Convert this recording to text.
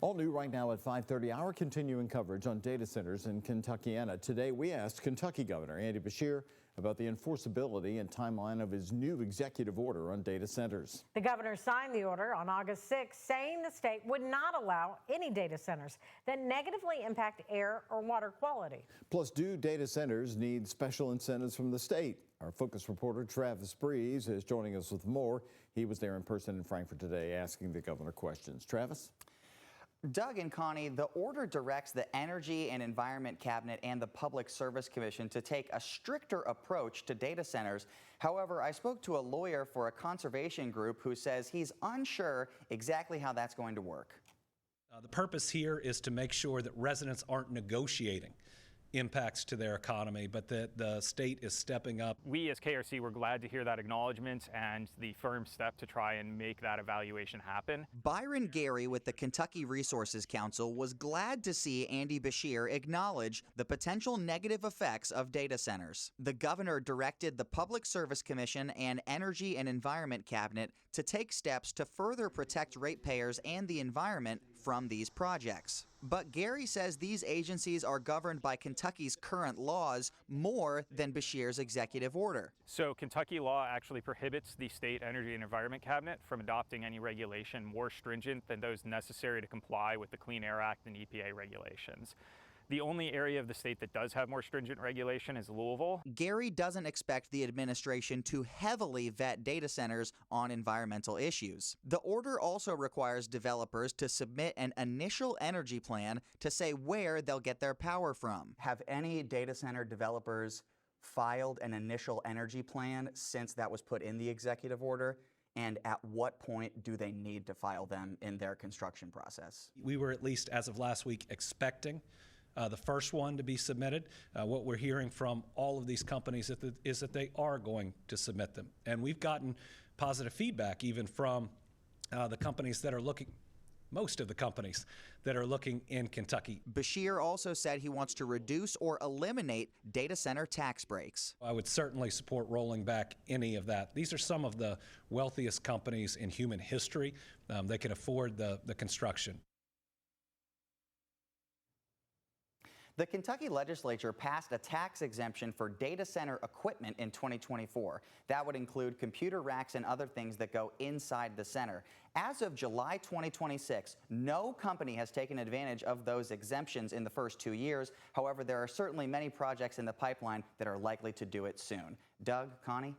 All new right now at 5:30, our continuing coverage on data centers in Kentuckiana. Today, we asked Kentucky Governor Andy Beshear about the enforceability and timeline of his new executive order on data centers. The governor signed the order on August 6, saying the state would not allow any data centers that negatively impact air or water quality. Plus, do data centers need special incentives from the state? Our Focus reporter Travis Breeze is joining us with more. He was there in person in Frankfort today asking the governor questions. Travis? Doug and Connie, the order directs the Energy and Environment Cabinet and the Public Service Commission to take a stricter approach to data centers. However, I spoke to a lawyer for a conservation group who says he's unsure exactly how that's going to work. The purpose here is to make sure that residents aren't negotiating impacts to their economy, but that the state is stepping up. We as KRC were glad to hear that acknowledgement and the firm step to try and make that evaluation happen. Byron Gary with the Kentucky Resources Council was glad to see Andy Beshear acknowledge the potential negative effects of data centers. The governor directed the Public Service Commission and Energy and Environment Cabinet to take steps to further protect ratepayers and the environment from these projects. But Gary says these agencies are governed by Kentucky's current laws more than Beshear's executive order. So Kentucky law actually prohibits the State Energy and Environment Cabinet from adopting any regulation more stringent than those necessary to comply with the Clean Air Act and EPA regulations. The only area of the state that does have more stringent regulation is Louisville. Gary doesn't expect the administration to heavily vet data centers on environmental issues. The order also requires developers to submit an initial energy plan to say where they'll get their power from. Have any data center developers filed an initial energy plan since that was put in the executive order? And at what point do they need to file them in their construction process? We were, at least as of last week, expecting the first one to be submitted. What we're hearing from all of these companies is that they are going to submit them. And we've gotten positive feedback even from the companies that are looking, most of the companies that are looking in Kentucky. Beshear also said he wants to reduce or eliminate data center tax breaks. I would certainly support rolling back any of that. These are some of the wealthiest companies in human history. They can afford the construction. The Kentucky legislature passed a tax exemption for data center equipment in 2024. That would include computer racks and other things that go inside the center. As of July 2026, no company has taken advantage of those exemptions in the first 2 years. However, there are certainly many projects in the pipeline that are likely to do it soon. Doug, Connie?